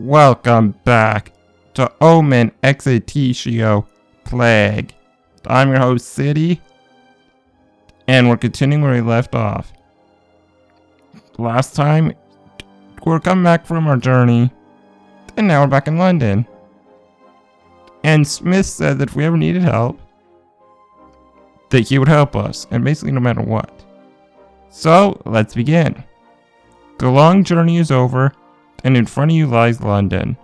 Welcome back to Omen Exitio Plague. I'm your host, City, and we're continuing where we left off. Last time, we're coming back from our journey, and now we're back in London. And Smith said that if we ever needed help, that he would help us, and basically no matter what. So, let's begin. The long journey is over, and in front of you lies London.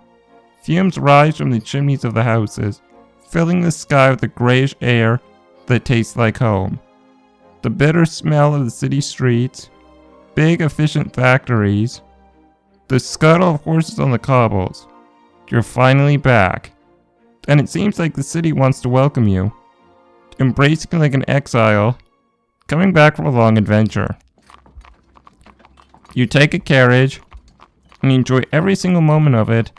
Fumes rise from the chimneys of the houses, filling the sky with a grayish air that tastes like home. The bitter smell of the city streets, big efficient factories, the scuttle of horses on the cobbles. You're finally back, and it seems like the city wants to welcome you, embracing you like an exile, coming back from a long adventure. You take a carriage, and enjoy every single moment of it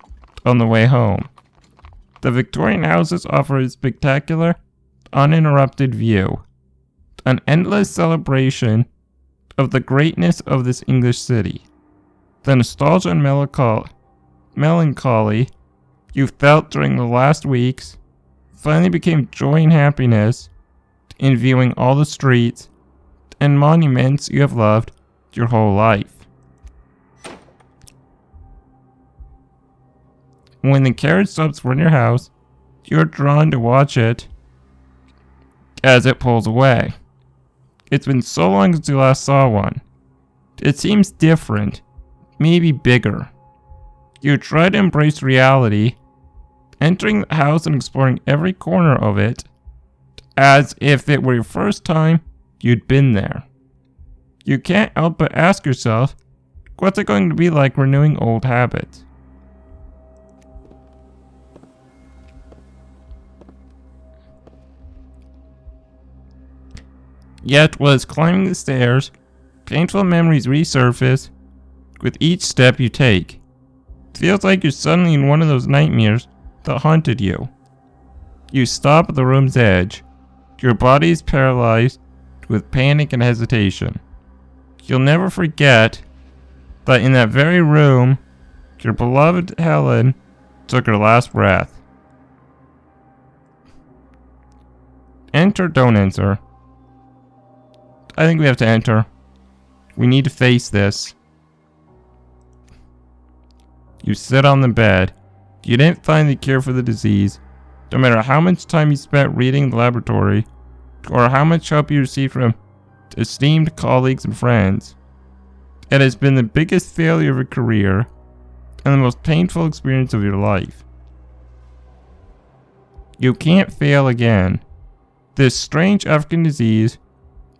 on the way home. The Victorian houses offer a spectacular, uninterrupted view, an endless celebration of the greatness of this English city. The nostalgia and melancholy you felt during the last weeks finally became joy and happiness in viewing all the streets and monuments you have loved your whole life. When the carriage stops in your house, you're drawn to watch it as it pulls away. It's been so long since you last saw one. It seems different, maybe bigger. You try to embrace reality, entering the house and exploring every corner of it as if it were your first time you'd been there. You can't help but ask yourself, what's it going to be like renewing old habits? Yet, as climbing the stairs, painful memories resurface with each step you take. It feels like you're suddenly in one of those nightmares that haunted you. You stop at the room's edge. Your body is paralyzed with panic and hesitation. You'll never forget that in that very room, your beloved Helen took her last breath. Enter, don't enter. I think we have to enter. We need to face this. You sit on the bed. You didn't find the cure for the disease, no matter how much time you spent reading in the laboratory, or how much help you received from esteemed colleagues and friends. It has been the biggest failure of your career, and the most painful experience of your life. You can't fail again. This strange African disease,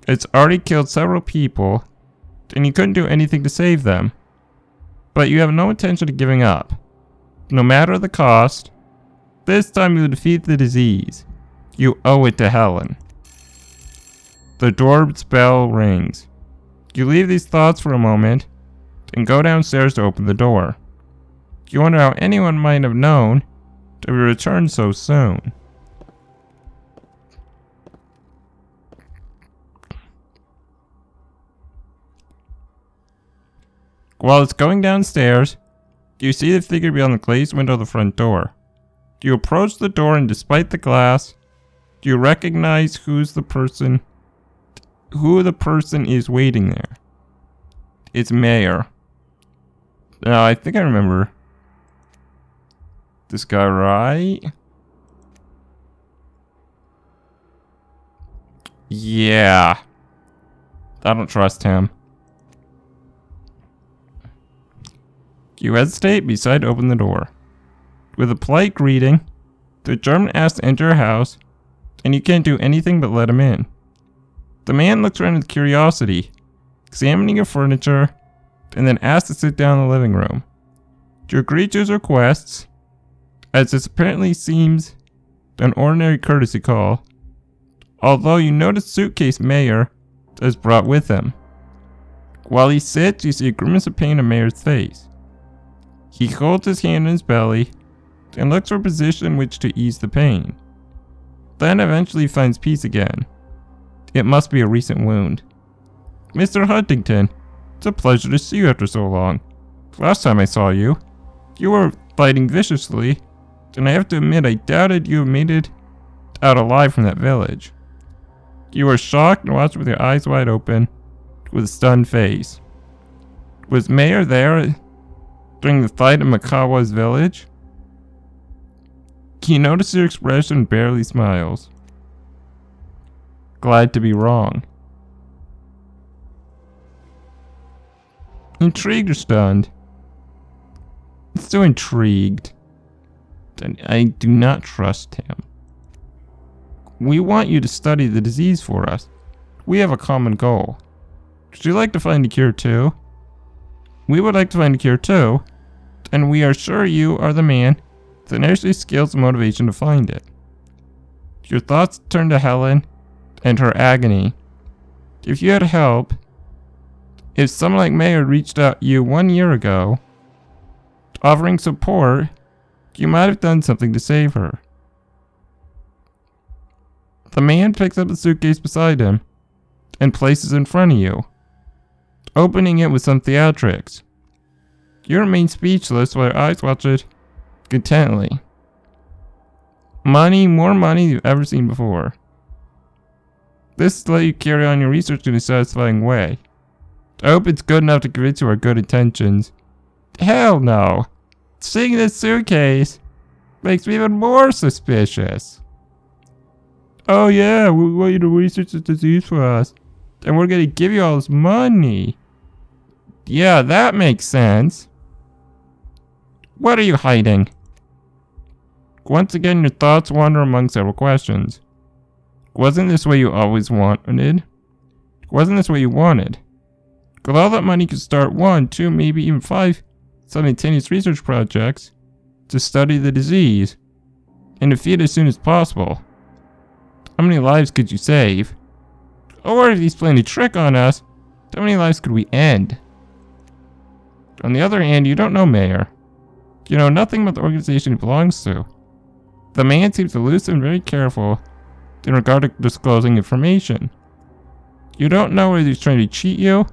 it's already killed several people, and you couldn't do anything to save them. But you have no intention of giving up. No matter the cost, this time you will defeat the disease. You owe it to Helen. The door's bell rings. You leave these thoughts for a moment, and go downstairs to open the door. You wonder how anyone might have known to return so soon. While it's going downstairs, you see the figure beyond the glazed window of the front door. You approach the door, and despite the glass, you recognize who the person is waiting there. It's Mayor. Now, I think I remember this guy, right? Yeah. I don't trust him. You hesitate, decide to open the door. With a polite greeting, the German asks to enter your house, and you can't do anything but let him in. The man looks around with curiosity, examining your furniture, and then asks to sit down in the living room. You agree to his requests, as this apparently seems an ordinary courtesy call, although you notice suitcase Mayor has brought with him. While he sits, you see a grimace of pain on Mayor's face. He holds his hand in his belly and looks for a position in which to ease the pain. Then eventually finds peace again. It must be a recent wound. Mr. Huntington, it's a pleasure to see you after so long. Last time I saw you, you were fighting viciously, and I have to admit I doubted you made it out alive from that village. You were shocked and watched with your eyes wide open, with a stunned face. Was Mayor there during the fight in Makawa's village? He noticed your expression and barely smiles. Glad to be wrong. Intrigued or stunned? Still intrigued. I do not trust him. We want you to study the disease for us. We have a common goal. Would you like to find a cure too? We would like to find a cure too, and we are sure you are the man with the necessary skills and motivation to find it. Your thoughts turn to Helen and her agony. If you had help, if someone like Mayor reached out to you 1 year ago, offering support, you might have done something to save her. The man picks up the suitcase beside him and places it in front of you, opening it with some theatrics. You remain speechless while your eyes watch it contentedly. Money, more money than you've ever seen before. This is to let you carry on your research in a satisfying way. I hope it's good enough to convince you of our good intentions. Hell no. Seeing this suitcase makes me even more suspicious. Oh yeah, we want you to research the disease for us, and we're gonna give you all this money. Yeah, that makes sense. What are you hiding? Once again, your thoughts wander among several questions. Wasn't this what you always wanted? Wasn't this what you wanted? With all that money, you could start 1, 2, maybe even 5 simultaneous research projects to study the disease and defeat it as soon as possible. How many lives could you save? Or if he's playing a trick on us, how many lives could we end? On the other hand, you don't know Mayor. You know nothing about the organization he belongs to. The man seems elusive and very careful in regard to disclosing information. You don't know whether he's trying to cheat you,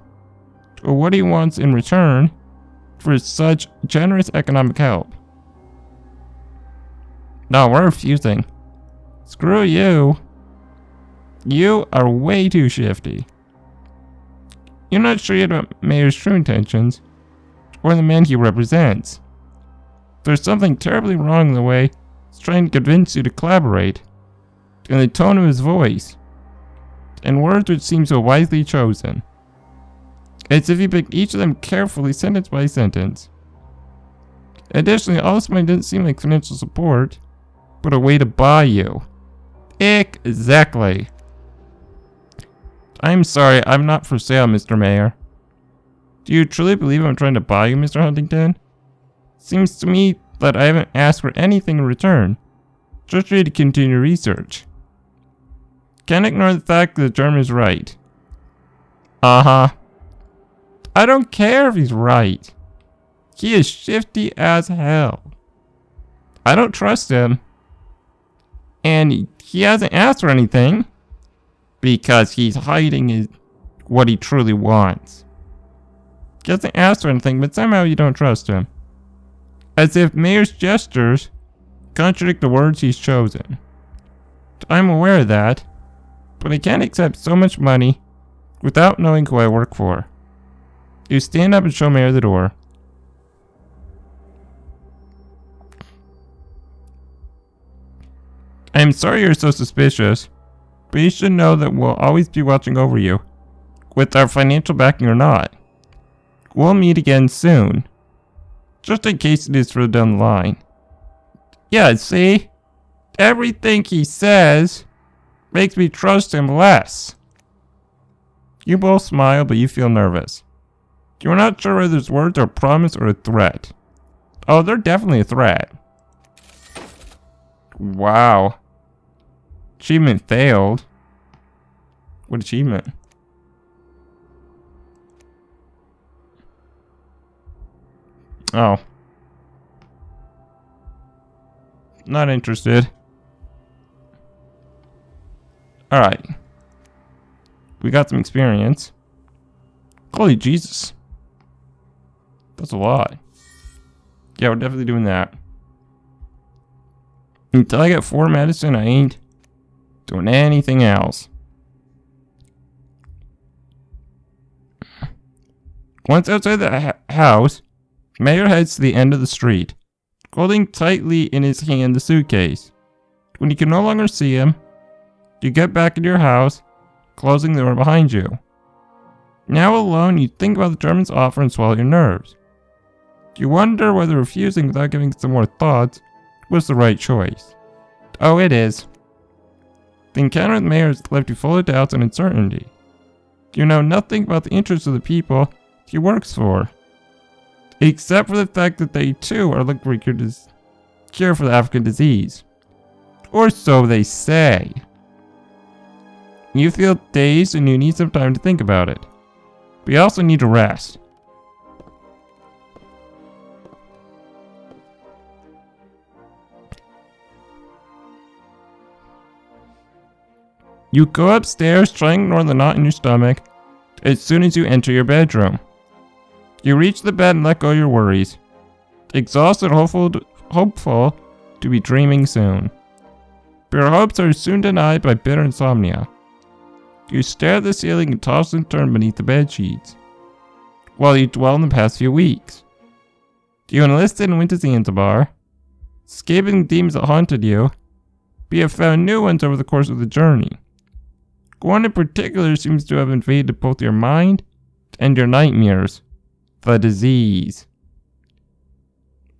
or what he wants in return for such generous economic help. No, we're refusing. Screw you. You are way too shifty. You're not sure yet about Mayor's true intentions, or the man he represents. There's something terribly wrong in the way he's trying to convince you to collaborate, in the tone of his voice, and words which seem so wisely chosen. It's as if he picked each of them carefully, sentence by sentence. Additionally, all this money doesn't seem like financial support, but a way to buy you. Exactly. I'm sorry, I'm not for sale, Mr. Mayor. Do you truly believe I'm trying to buy you, Mr. Huntington? Seems to me that I haven't asked for anything in return. Just for you to continue research. Can't ignore the fact that the German is right. Uh-huh. I don't care if he's right. He is shifty as hell. I don't trust him. And he hasn't asked for anything because he's hiding what he truly wants. He hasn't asked for anything, but somehow you don't trust him. As if Mayor's gestures contradict the words he's chosen. I'm aware of that, but I can't accept so much money without knowing who I work for. You stand up and show Mayor the door. I'm sorry you're so suspicious, but you should know that we'll always be watching over you, with our financial backing or not. We'll meet again soon, just in case it is further down the line. Yeah, see? Everything he says makes me trust him less. You both smile, but you feel nervous. You're not sure whether his words are a promise or a threat. Oh, they're definitely a threat. Wow. Achievement failed. What achievement? Oh. Not interested. Alright. We got some experience. Holy Jesus. That's a lot. Yeah, we're definitely doing that. Until I get 4 medicine, I ain't doing anything else. Once outside the house, Mayor heads to the end of the street, holding tightly in his hand the suitcase. When you can no longer see him, you get back into your house, closing the door behind you. Now alone, you think about the German's offer and swallow your nerves. You wonder whether refusing without giving some more thought was the right choice. Oh, it is. The encounter with the Mayor has left you full of doubts and uncertainty. You know nothing about the interests of the people he works for, except for the fact that they too are looking for a cure for the African disease. Or so they say. You feel dazed and you need some time to think about it. But you also need to rest. You go upstairs, trying to ignore the knot in your stomach as soon as you enter your bedroom. You reach the bed and let go of your worries, exhausted, hopeful to be dreaming soon. But your hopes are soon denied by bitter insomnia. You stare at the ceiling and toss and turn beneath the bed sheets, while you dwell on the past few weeks. You enlisted and went to Zanzibar, escaping the demons that haunted you, but you have found new ones over the course of the journey. One in particular seems to have invaded both your mind and your nightmares. The disease.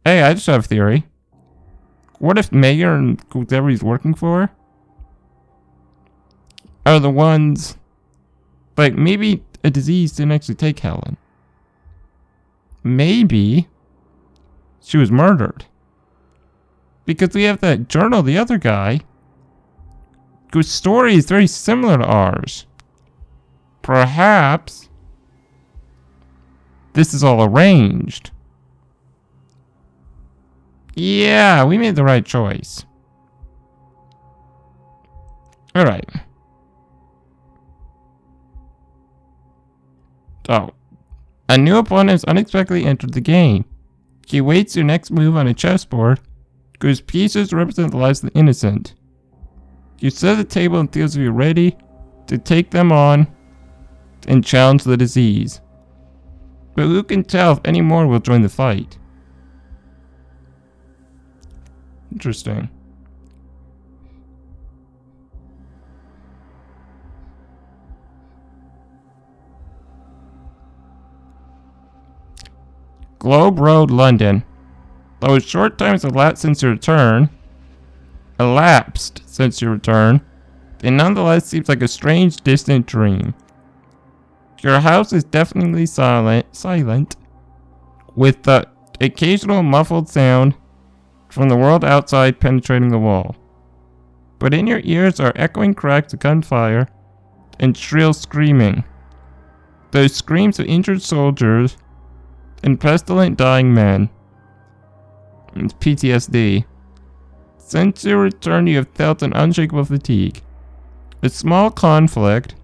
Hey, I just have a theory. What if Mayor and whoever he's working for are the ones... Like, maybe a disease didn't actually take Helen. Maybe she was murdered. Because we have that journal, the other guy, whose story is very similar to ours. Perhaps this is all arranged. Yeah, we made the right choice. Alright. So, a new opponent has unexpectedly entered the game. He waits your next move on a chessboard, whose pieces represent the lives of the innocent. You sit at the table and feel as if you're ready to take them on and challenge the disease. But who can tell if any more will join the fight? Interesting. Globe Road, London. Though a short time has elapsed since your return, it nonetheless seems like a strange, distant dream. Your house is deafeningly silent, with the occasional muffled sound from the world outside penetrating the wall. But in your ears are echoing cracks of gunfire and shrill screaming. Those screams of injured soldiers and pestilent dying men. It's PTSD. Since your return, you have felt an unshakable fatigue. A small conflict,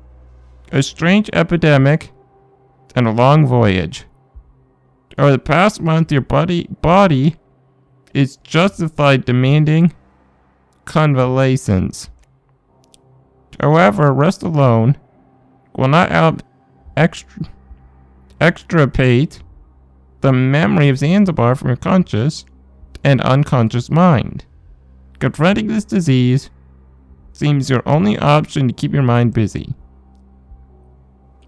a strange epidemic, and a long voyage. Over the past month, your body is justified demanding convalescence. However, rest alone will not extirpate the memory of Zanzibar from your conscious and unconscious mind. Confronting this disease seems your only option to keep your mind busy.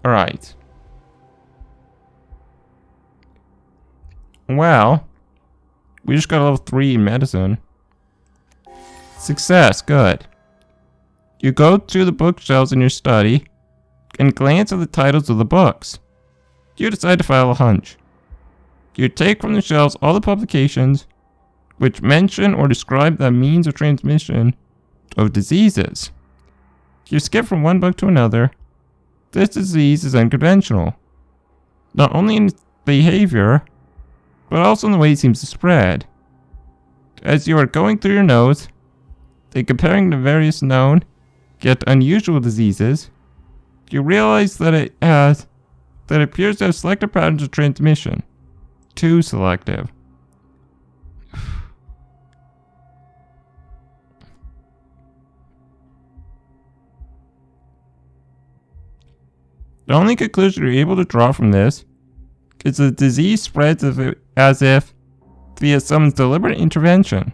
Alright. Well, we just got a level 3 in medicine. Success, good. You go to the bookshelves in your study and glance at the titles of the books. You decide to file a hunch. You take from the shelves all the publications which mention or describe the means of transmission of diseases. You skip from one book to another. This disease is unconventional, not only in its behavior, but also in the way it seems to spread. As you are going through your notes and comparing the various known, yet unusual diseases, you realize that it appears to have selective patterns of transmission. Too selective. The only conclusion you're able to draw from this is the disease spreads as if via some deliberate intervention.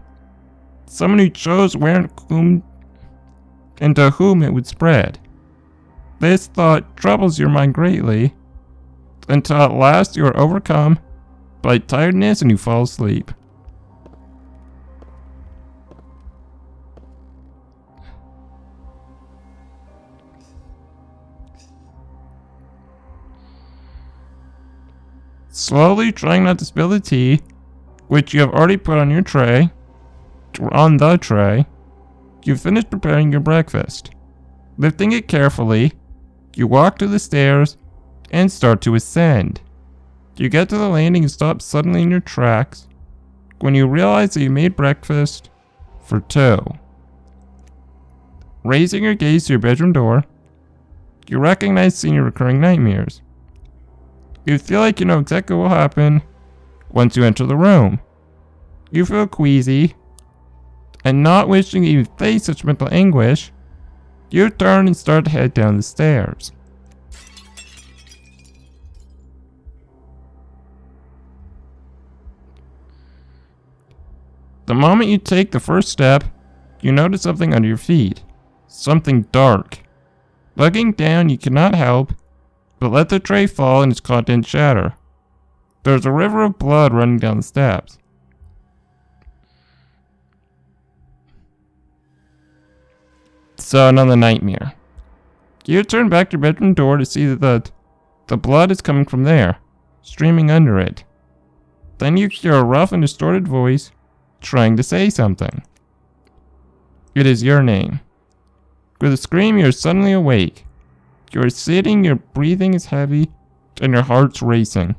Someone who chose where and to whom it would spread. This thought troubles your mind greatly, until at last you are overcome by tiredness and you fall asleep. Slowly trying not to spill the tea, which you have already put on the tray, you finish preparing your breakfast. Lifting it carefully, you walk to the stairs and start to ascend. You get to the landing and stop suddenly in your tracks when you realize that you made breakfast for two. Raising your gaze to your bedroom door, you recognize seeing your recurring nightmares. You feel like you know exactly what will happen once you enter the room. You feel queasy, and not wishing to even face such mental anguish, you turn and start to head down the stairs. The moment you take the first step, you notice something under your feet. Something dark. Looking down, you cannot help but let the tray fall and its contents shatter. There's a river of blood running down the steps. So another nightmare. You turn back to your bedroom door to see that the blood is coming from there, streaming under it. Then you hear a rough and distorted voice trying to say something. It is your name. With a scream, you are suddenly awake. You are sitting, your breathing is heavy, and your heart's racing.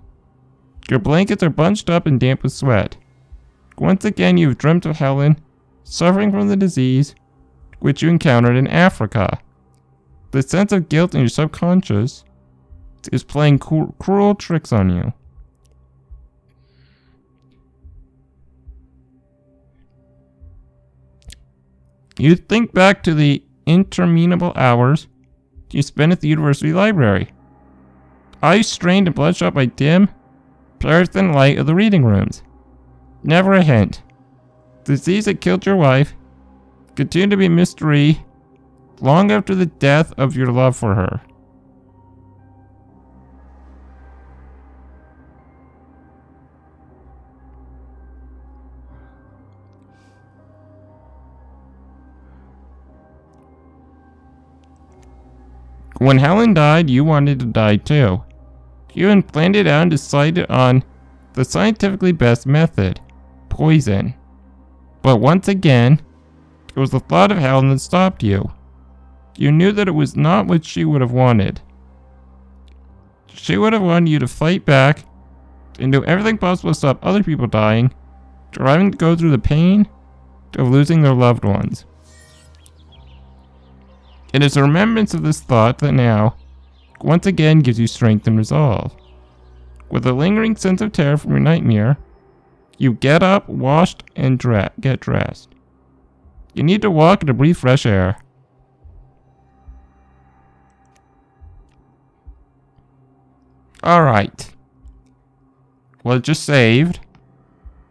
Your blankets are bunched up and damp with sweat. Once again, you have dreamt of Helen, suffering from the disease which you encountered in Africa. The sense of guilt in your subconscious is playing cruel tricks on you. You think back to the interminable hours you spent at the university library. Eyes strained and bloodshot by dim, paraffin light of the reading rooms. Never a hint. The disease that killed your wife continued to be a mystery long after the death of your love for her. When Helen died, you wanted to die too. You had planned it out and decided on the scientifically best method, poison. But once again, it was the thought of Helen that stopped you. You knew that it was not what she would have wanted. She would have wanted you to fight back and do everything possible to stop other people dying, or having to go through the pain of losing their loved ones. It is a remembrance of this thought that now, once again, gives you strength and resolve. With a lingering sense of terror from your nightmare, you get up, washed, and get dressed. You need to walk and to breathe fresh air. Alright. Well, it just saved.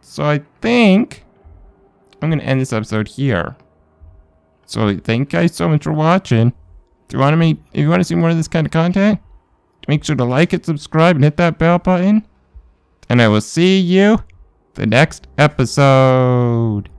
So I think I'm going to end this episode here. So thank you guys so much for watching. If you want to see more of this kind of content, make sure to like it, subscribe, and hit that bell button. And I will see you the next episode.